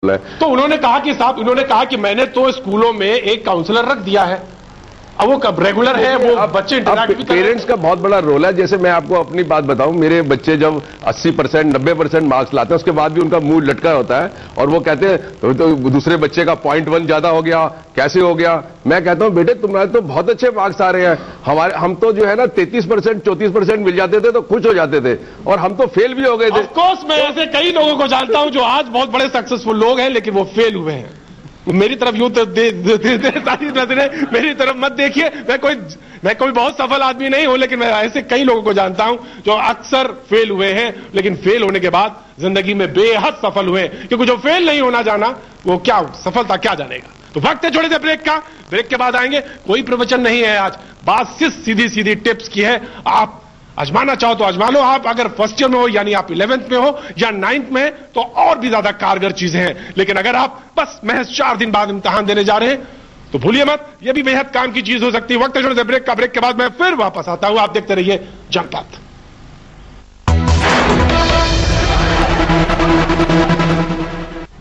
तो उन्होंने कहा कि साहब, उन्होंने कहा कि मैंने तो स्कूलों में एक काउंसलर रख दिया है। अब वो कब रेगुलर है, वो बच्चे इंटरैक्ट भी कर रहे हैं। पेरेंट्स का बहुत बड़ा रोल है। जैसे मैं आपको अपनी बात बताऊं, मेरे बच्चे जब 80% 90% मार्क्स लाते हैं, उसके बाद भी उनका मूड लटका होता है और वो कहते हैं तो दूसरे बच्चे का 0.1 ज्यादा हो गया, कैसे हो गया। मैं कहता हूं बेटे तुम्हारे तो बहुत अच्छे मार्क्स आ रहे हैं, हम तो जो है ना 33% 34% मिल जाते थे तो खुश हो जाते थे, और हम तो फेल भी हो गए थे। ऑफ कोर्स मैं ऐसे कई लोगों को जानता हूं जो आज बहुत बड़े सक्सेसफुल लोग हैं, लेकिन वो फेल हुए हैं। मेरी तरफ यूं तो सारी नजरें मेरी तरफ मत देखिए। मैं कोई बहुत सफल आदमी नहीं हूं, लेकिन मैं ऐसे कई लोगों को जानता हूं जो अक्सर फेल हुए हैं, लेकिन फेल होने के बाद जिंदगी में बेहद सफल हुए। क्योंकि जो फेल नहीं होना जाना, वो क्या सफलता क्या जानेगा। तो वक्त है छोड़े से ब्रेक का, ब्रेक के बाद आएंगे। कोई प्रवचन नहीं है आज, बात सिर्फ सीधी सीधी टिप्स की है। आप आजमाना चाहो तो आजमा लो। आप अगर फर्स्ट ईयर में हो, यानी आप 11th में हो या 9th में, तो और भी ज्यादा कारगर चीजें हैं। लेकिन अगर आप बस महज 4 दिन बाद इम्तिहान देने जा रहे हैं, तो भूलिए मत, यह भी बेहद काम की चीज हो सकती है। वक्त है छोड़े से ब्रेक का, ब्रेक के बाद मैं फिर वापस आता हूं। आप देखते रहिए जनपथ।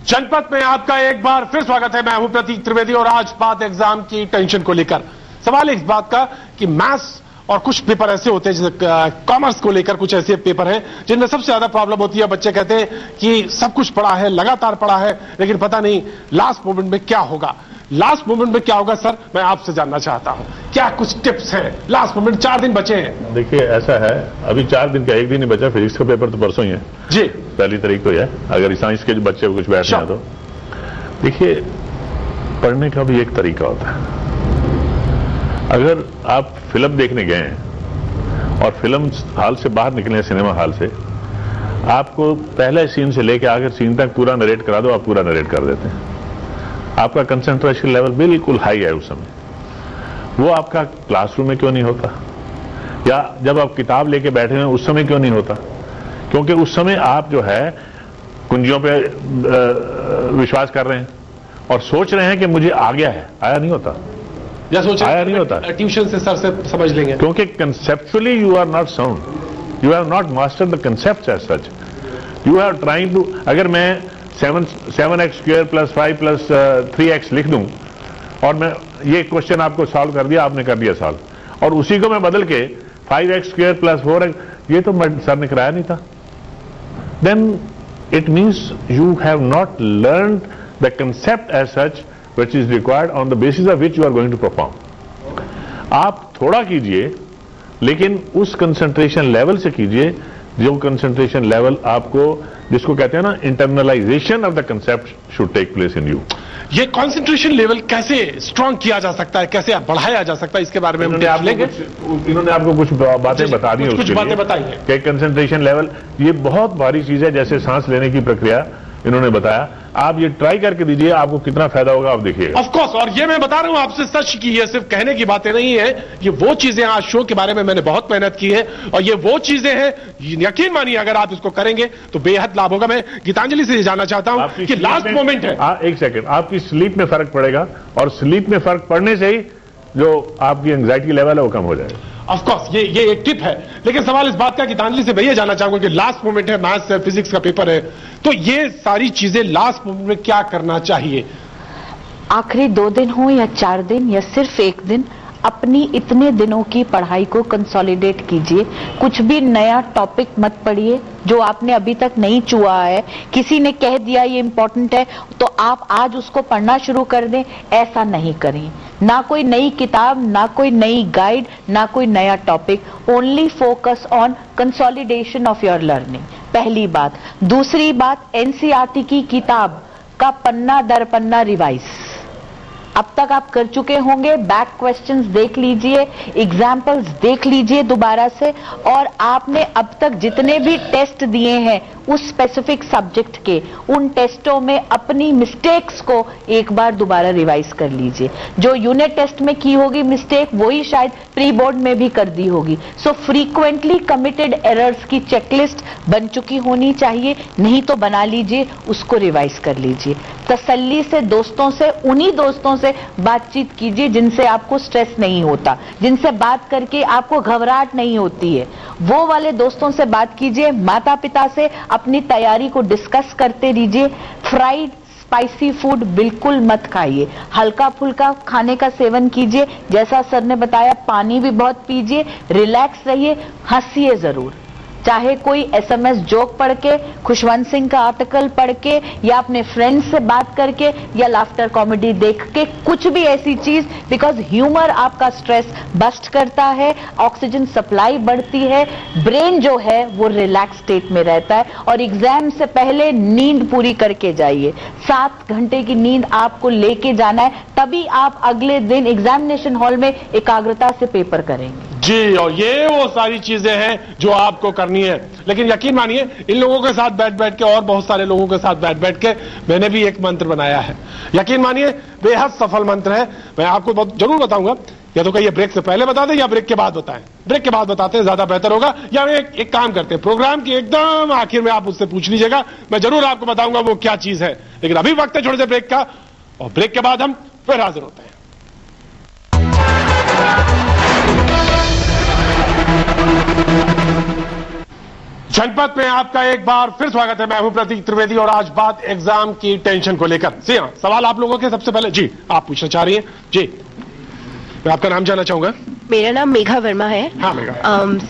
जनपथ में आपका एक बार फिर स्वागत है। मैं हूं प्रतीक त्रिवेदी और आज बात एग्जाम की टेंशन को लेकर। सवाल इस बात का कि मैथ्स और कुछ पेपर ऐसे होते हैं, जैसे कॉमर्स को लेकर कुछ ऐसे पेपर हैं जिनमें सबसे ज्यादा प्रॉब्लम होती है। बच्चे कहते हैं कि सब कुछ पढ़ा है, लगातार पढ़ा है, लेकिन पता नहीं लास्ट मोमेंट में क्या होगा। लास्ट मोमेंट में क्या होगा सर, मैं आपसे जानना चाहता हूं। क्या कुछ टिप्स हैं? लास्ट मोमेंट 4 दिन बचे हैं। देखिए ऐसा है, अभी 4 दिन का, 1 दिन ही बचा। फिजिक्स का पेपर तो परसों ही है जी, 1 तारीख को ही है। अगर साइंस के जो बच्चे कुछ बैठे हैं तो देखिए, पढ़ने का भी एक तरीका होता है। अगर आप फिल्म देखने गए हैं और फिल्म हॉल से बाहर निकले, सिनेमा हॉल से, आपको पहले सीन से लेकर आखिर सीन तक पूरा नरेट करा दो, आप पूरा नरेट कर देते हैं। आपका कंसंट्रेशन लेवल बिल्कुल हाई है उस समय। वो आपका क्लासरूम में क्यों नहीं होता, या जब आप किताब लेके बैठे हैं उस समय क्यों नहीं होता? क्योंकि उस समय आप जो है कुंजियों पे विश्वास कर रहे हैं और सोच रहे हैं कि मुझे आ गया है, आया नहीं होता, या सोच आया नहीं होता। ट्यूशन से सर से समझ लेंगे। क्योंकि conceptually you are not sound, you have not mastered the concept as such. You have trying to, अगर मैं 7x² + 5 + 3x लिख दूं और मैं ये क्वेश्चन आपको सॉल्व कर दिया, आपने कर दिया सॉल्व, और उसी को मैं बदल के 5x² + 4x, ये तो सर ने कराया नहीं था, then it means you have not learned the concept as such which is required on the basis of which you are going to perform. आप थोड़ा कीजिए, लेकिन उस कंसंट्रेशन लेवल से कीजिए जो कंसंट्रेशन लेवल आपको, जिसको कहते हैं ना, internalization of the concept should take place in you. ये कंसंट्रेशन लेवल कैसे स्ट्रांग किया जा सकता है, कैसे बढ़ाया जा सकता है, इसके बारे में हम टिप्स लेंगे। इन्होंने आपको कुछ बातें बता दी, कुछ बातें बताई हैं कि कंसंट्रेशन लेवल ये बहुत भारी चीज है। जैसे सांस लेने की प्रक्रिया इन्होंने बताया, आप ये ट्राई करके दीजिए, आपको कितना फायदा होगा आप देखिएगा। ऑफ कोर्स, और ये मैं बता रहा हूं आपसे सच की, ये सिर्फ कहने की बातें नहीं है। ये वो चीजें, आज शो के बारे में मैंने बहुत मेहनत की है, और ये वो चीजें हैं, यकीन मानिए अगर आप इसको करेंगे तो बेहद लाभ होगा। मैं गीतांजलि से ये जानना चाहता हूं कि लास्ट मोमेंट है। एक सेकंड, आपकी स्लीप में फर्क पड़ेगा, और स्लीप में फर्क पड़ने से ही जो आपकी एंग्जाइटी लेवल है वो कम हो जाएगा। ऑफ कोर्स ये एक टिप है, लेकिन सवाल इस बात का गीतांजलि से मैं ये जानना चाहूंगा कि लास्ट मोमेंट है, मैथ्स है, फिजिक्स का पेपर है, तो ये सारी चीजें लास्ट मोमेंट में क्या करना चाहिए? आखिरी 2 दिन हो या 4 दिन या सिर्फ 1 दिन, अपनी इतने दिनों की पढ़ाई को कंसोलिडेट कीजिए। कुछ भी नया टॉपिक मत पढ़िए जो आपने अभी तक नहीं छुआ है। किसी ने कह दिया ये इंपॉर्टेंट है तो आप आज उसको पढ़ना शुरू कर दें, ऐसा नहीं करें। ना कोई नई किताब, ना कोई नई गाइड, ना कोई नया topic. Only focus on consolidation of your learning, पहली बात। दूसरी बात, एनसीईआरटी की किताब का पन्ना दर पन्ना रिवाइज अब तक आप कर चुके होंगे। बैक क्वेश्चंस देख लीजिए, एग्जाम्पल्स देख लीजिए दोबारा से, और आपने अब तक जितने भी टेस्ट दिए हैं उस स्पेसिफिक सब्जेक्ट के, उन टेस्टों में अपनी मिस्टेक्स को एक बार दोबारा रिवाइज कर लीजिए। जो यूनिट टेस्ट में की होगी मिस्टेक, वही शायद प्री बोर्ड में भी कर दी होगी। सो फ्रीक्वेंटली कमिटेड एरर्स की चेकलिस्ट बन चुकी होनी चाहिए, नहीं तो बना लीजिए, उसको रिवाइज कर लीजिए। तसल्ली से दोस्तों से, उन्हीं दोस्तों से बातचीत कीजिए जिनसे आपको स्ट्रेस नहीं होता, जिनसे बात करके आपको घबराहट नहीं होती है। वो वाले दोस्तों से बात कीजिए। माता पिता से अपनी तैयारी को डिस्कस करते रहिए। फ्राइड स्पाइसी फूड बिल्कुल मत खाइए, हल्का फुल्का खाने का सेवन कीजिए, जैसा सर ने बताया पानी भी बहुत पीजिए, रिलैक्स रहिए, हंसिए जरूर, चाहे कोई एसएमएस जोक पढ़ के, खुशवंत सिंह का आर्टिकल पढ़ के, या अपने फ्रेंड्स से बात करके, या लाफ्टर कॉमेडी देख के, कुछ भी ऐसी चीज, बिकॉज ह्यूमर आपका स्ट्रेस बस्ट करता है, ऑक्सीजन सप्लाई बढ़ती है, ब्रेन जो है वो रिलैक्स स्टेट में रहता है। और एग्जाम से पहले नींद पूरी करके जाइए, 7 घंटे की नींद आपको लेके जाना है, तभी आप अगले दिन एग्जामिनेशन हॉल में एकाग्रता से पेपर करेंगे। जी, और ये वो सारी चीजें हैं जो आपको करनी है। लेकिन यकीन मानिए, इन लोगों के साथ बैठ बैठ के और बहुत सारे लोगों के साथ बैठ बैठ के मैंने भी एक मंत्र बनाया है। यकीन मानिए बेहद सफल मंत्र है। मैं आपको जरूर बताऊंगा, या तो कहिए ब्रेक से पहले बता दें या ब्रेक के बाद बताएं। ब्रेक के बाद बताते हैं, ज्यादा बेहतर होगा। या एक काम करते हैं, प्रोग्राम के एकदम आखिर में आप मुझसे पूछ लीजिएगा, मैं जरूर आपको बताऊंगा वो क्या चीज है। लेकिन अभी वक्त है छोटे से ब्रेक का, और ब्रेक के बाद हम फिर हाजिर होते हैं। जनपद में आपका एक बार फिर स्वागत है। मैं हूं प्रतीक त्रिवेदी, और आज बात एग्जाम की टेंशन को लेकर। जी हाँ, सवाल आप लोगों के सबसे पहले। जी, आप पूछना चाह रही हैं? जी, मैं आपका नाम जानना चाहूंगा। मेरा नाम मेघा वर्मा है। हाँ मेघा।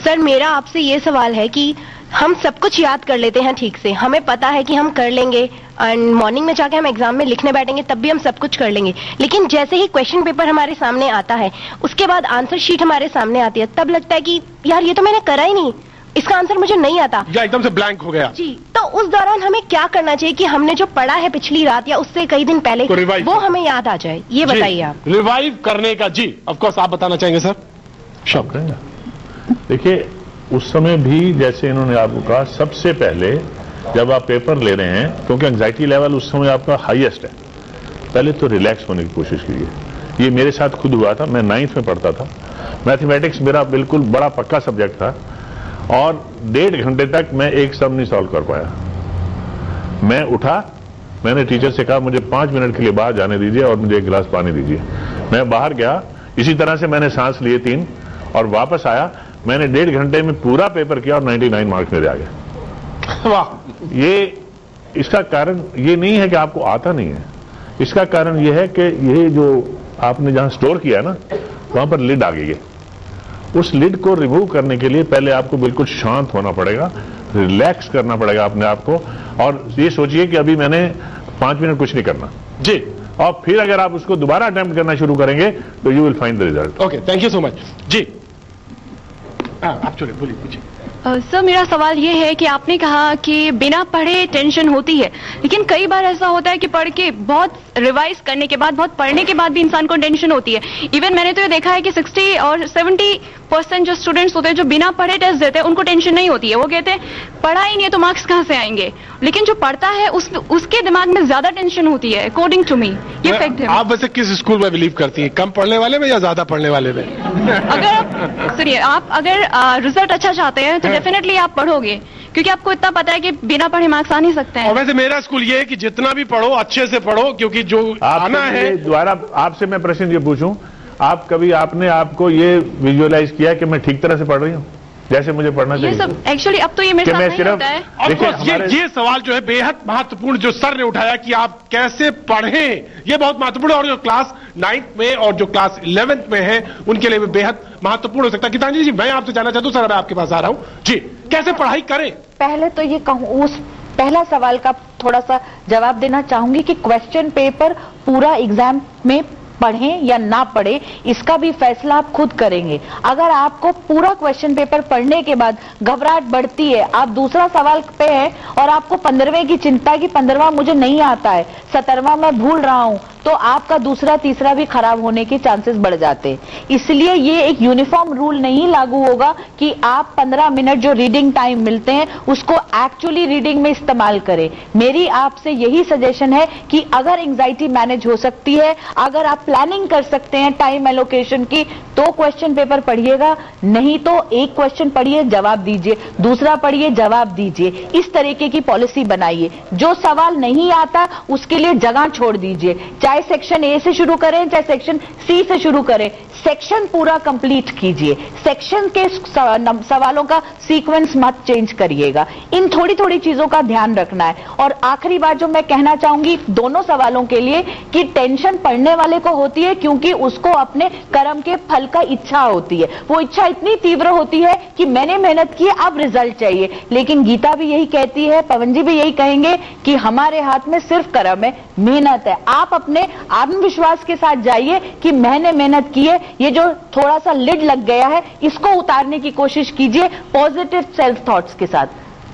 सर, मेरा आपसे ये सवाल है कि हम सब कुछ याद कर लेते हैं ठीक से, हमें पता है कि हम कर लेंगे, एंड मॉर्निंग में जाके हम एग्जाम में लिखने बैठेंगे तब भी हम सब कुछ कर लेंगे, लेकिन जैसे ही क्वेश्चन पेपर हमारे सामने आता है, उसके बाद आंसर शीट हमारे सामने आती है, तब लगता है कि यार ये तो मैंने करा ही नहीं, इसका आंसर मुझे नहीं आता, या एकदम से ब्लैंक हो गया। जी, तो उस दौरान हमें क्या करना चाहिए कि हमने जो पढ़ा है पिछली रात या उससे कई दिन पहले, वो हमें याद आ जाए? ये बताइए आप। रिवाइव करने का। जी, ऑफ कोर्स आप बताना चाहेंगे सर? शौक है। देखिए, उस समय भी जैसे इन्होंने आपको कहा, सबसे पहले जब आप पेपर ले रहे हैं, क्योंकि एंग्जाइटी लेवल उस समय आपका हाईएस्ट है, पहले तो रिलैक्स होने की कोशिश कीजिए। ये मेरे साथ खुद हुआ था। मैं 9th में पढ़ता था, मैथमेटिक्स मेरा बिल्कुल बड़ा पक्का सब्जेक्ट था, और 1.5 घंटे तक मैं एक सम नहीं सॉल्व कर पाया। मैं उठा, मैंने टीचर से कहा मुझे 5 मिनट के लिए बाहर जाने दीजिए और मुझे एक गिलास पानी दीजिए। मैं बाहर गया, इसी तरह से मैंने सांस लिए 3, और वापस आया। मैंने 1.5 घंटे में पूरा पेपर किया और 99 मार्क्स मेरे आ गए। वाह! ये इसका कारण ये नहीं है कि आपको आता नहीं है, इसका कारण ये है कि ये जो आपने जहां स्टोर किया ना, वहां पर लिड आ गई है। उस लिड को रिमूव करने के लिए पहले आपको बिल्कुल शांत होना पड़ेगा, रिलैक्स करना पड़ेगा अपने आप को, और ये सोचिए कि अभी मैंने 5 मिनट कुछ नहीं करना। जी, और फिर अगर आप उसको दोबारा अटेम्प्ट करना शुरू करेंगे तो you will find the result. Okay, thank you so much. जी, आप चलिए, बोलिए, पूछिए। सर, मेरा सवाल ये है कि आपने कहा कि बिना पढ़े टेंशन होती है, लेकिन कई बार ऐसा होता है कि पढ़ के बहुत रिवाइज करने के बाद, बहुत पढ़ने के बाद भी इंसान को टेंशन होती है। इवन मैंने तो ये देखा है कि 60 और 70% जो स्टूडेंट्स होते हैं जो बिना पढ़े टेस्ट देते हैं, उनको टेंशन नहीं होती है। वो कहते हैं पढ़ा ही नहीं है तो मार्क्स कहां से आएंगे, लेकिन जो पढ़ता है उसके दिमाग में ज्यादा टेंशन होती है, अकॉर्डिंग टू मी। ये फैक्ट है। आप वैसे किस स्कूल में बिलीव करती हैं, कम पढ़ने वाले में या ज्यादा पढ़ने वाले में? अगर सुनिए, आप अगर रिजल्ट अच्छा चाहते हैं तो डेफिनेटली आप पढ़ोगे, क्योंकि आपको इतना पता है कि बिना पढ़े मार्क्स आ नहीं सकते हैं। और वैसे मेरा स्कूल ये है कि जितना भी पढ़ो अच्छे से पढ़ो, क्योंकि जो आना है। दोबारा आपसे मैं प्रश्न ये पूछूं, आप कभी आपने आपको ये विजुअलाइज किया कि मैं ठीक तरह से पढ़ रही हूं जैसे मुझे पढ़ना चाहिए? ये सब एक्चुअली अब तो ये मेरे साथ नहीं होता है। देखिए, ये सवाल जो है बेहद महत्वपूर्ण जो सर ने उठाया कि आप कैसे पढ़ें, ये बहुत महत्वपूर्ण है, और जो क्लास 9th में और जो क्लास 11th में है उनके लिए भी बेहद महत्वपूर्ण हो सकता है। गीतांजलि जी, मैं आपसे जानना चाहता हूं, सर मैं आपके पास आ रहा हूं। जी, कैसे पढ़ाई करें? पहले तो ये कहूं, उस पहला सवाल का थोड़ा सा जवाब देना चाहूंगी कि क्वेश्चन पेपर पूरा एग्जाम में पढ़ें या ना पढ़ें, इसका भी फैसला आप खुद करेंगे। अगर आपको पूरा क्वेश्चन पेपर पढ़ने के बाद घबराहट बढ़ती है, आप दूसरा सवाल पे हैं और आपको 15वें की चिंता कि 15वां मुझे नहीं आता है, 17वां मैं भूल रहा हूं, तो आपका दूसरा तीसरा भी खराब होने के चांसेस बढ़ जाते हैं। इसलिए ये एक यूनिफॉर्म रूल नहीं लागू होगा कि आप 15 मिनट जो रीडिंग टाइम मिलते हैं उसको एक्चुअली रीडिंग में इस्तेमाल करें। मेरी आपसे यही सजेशन है कि अगर एंजाइटी मैनेज हो सकती है, अगर आप प्लानिंग कर सकते हैं टाइम एलोकेशन की, तो क्वेश्चन पेपर पढ़िएगा, नहीं तो एक क्वेश्चन पढ़िए जवाब दीजिए, दूसरा पढ़िए जवाब दीजिए, इस तरीके की पॉलिसी बनाइए। जो सवाल नहीं आता उसके लिए जगह छोड़ दीजिए। चाहे सेक्शन ए से शुरू करें चाहे सेक्शन सी से शुरू करें, सेक्शन पूरा कंप्लीट कीजिए, सेक्शन के सवालों का सीक्वेंस मत चेंज करिएगा। इन थोड़ी थोड़ी चीजों का ध्यान रखना है। और आखिरी बात जो मैं कहना चाहूंगी दोनों सवालों के लिए कि टेंशन पढ़ने वाले को होती है क्योंकि उसको अपने कर्म के फल का इच्छा होती है, वो इच्छा इतनी तीव्र होती है कि मैंने मेहनत की अब रिजल्ट चाहिए। लेकिन गीता भी यही कहती है, पवन जी भी यही कहेंगे कि हमारे हाथ में सिर्फ कर्म है, मेहनत है। आप अपने आत्मविश्वास के साथ जाइए कि मैंने मेहनत की है, ये जो थोड़ा सा लिड लग गया है इसको उतारने की कोशिश कीजिए पॉजिटिव सेल्फ थॉट्स के साथ।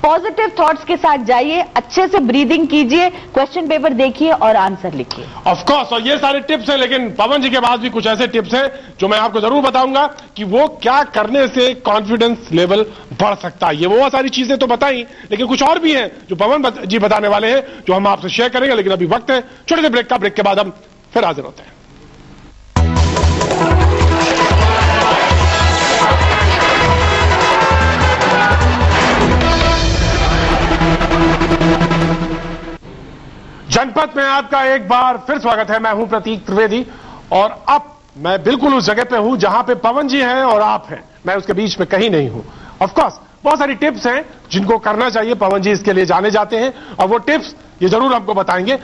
पॉजिटिव थॉट्स के साथ जाइए, अच्छे से ब्रीदिंग कीजिए, क्वेश्चन पेपर देखिए और आंसर लिखिए। ऑफ कोर्स, और ये सारे टिप्स हैं, लेकिन पवन जी के पास भी कुछ ऐसे टिप्स हैं जो मैं आपको जरूर बताऊंगा कि वो क्या करने से कॉन्फिडेंस लेवल बढ़ सकता है। ये वो सारी चीजें तो बताई, लेकिन कुछ और भी हैं जो पवन जी बताने वाले हैं जो हम आपसे शेयर करेंगे। लेकिन अभी वक्त है छोटे से ब्रेक का, ब्रेक के बाद हम फिर हाजिर होते हैं। जनपद में आपका एक बार फिर स्वागत है। मैं हूं प्रतीक त्रिवेदी और अब मैं बिल्कुल उस जगह पे हूं जहां पे पवन जी हैं और आप हैं। मैं उसके बीच में कहीं नहीं हूं। ऑफ कोर्स बहुत सारी टिप्स हैं जिनको करना चाहिए, पवन जी इसके लिए जाने जाते हैं और वो टिप्स ये जरूर हमको बताएंगे।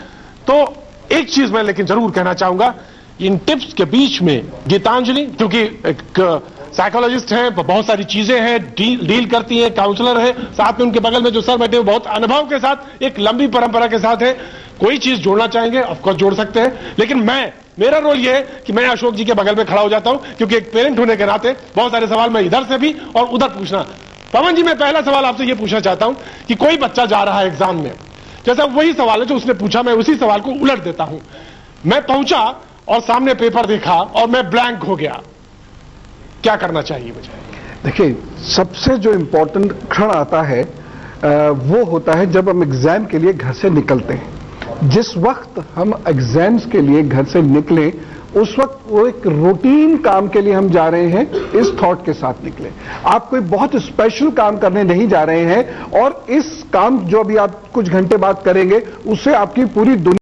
तो एक चीज मैं लेकिन जरूर कहना चाहूंगा, इन टिप्स के बीच में गीतांजलि क्योंकि एक साइकोलॉजिस्ट हैं, बहुत सारी चीजें हैं, डील करती हैं, काउंसलर है, साथ में उनके बगल में जो सर बैठे हैं बहुत अनुभव के साथ, एक लंबी परंपरा के साथ है। कोई चीज जोड़ना चाहेंगे ऑफकोर्स जोड़ सकते हैं, लेकिन मेरा रोल यह है कि मैं अशोक जी के बगल में खड़ा हो जाता हूं क्योंकि एक पेरेंट होने के नाते बहुत सारे सवाल मैं इधर से भी और उधर पूछना। पवन जी, मैं पहला सवाल आपसे यह पूछना चाहता हूं कि कोई बच्चा जा रहा है एग्जाम में, जैसा वही सवाल है जो उसने पूछा, मैं उसी सवाल को उलट देता हूं। मैं पहुंचा और सामने पेपर देखा और मैं ब्लैंक हो गया, क्या करना चाहिए मुझे? देखिए, सबसे जो इंपॉर्टेंट क्षण आता है वो होता है जब हम एग्जाम के लिए घर से निकलते हैं। जिस वक्त हम एग्जाम्स के लिए घर से निकले उस वक्त वो एक रूटीन काम के लिए हम जा रहे हैं, इस थॉट के साथ निकले। आप कोई बहुत स्पेशल काम करने नहीं जा रहे हैं और इस काम जो अभी आप कुछ घंटे बाद करेंगे उससे आपकी पूरी दुनिया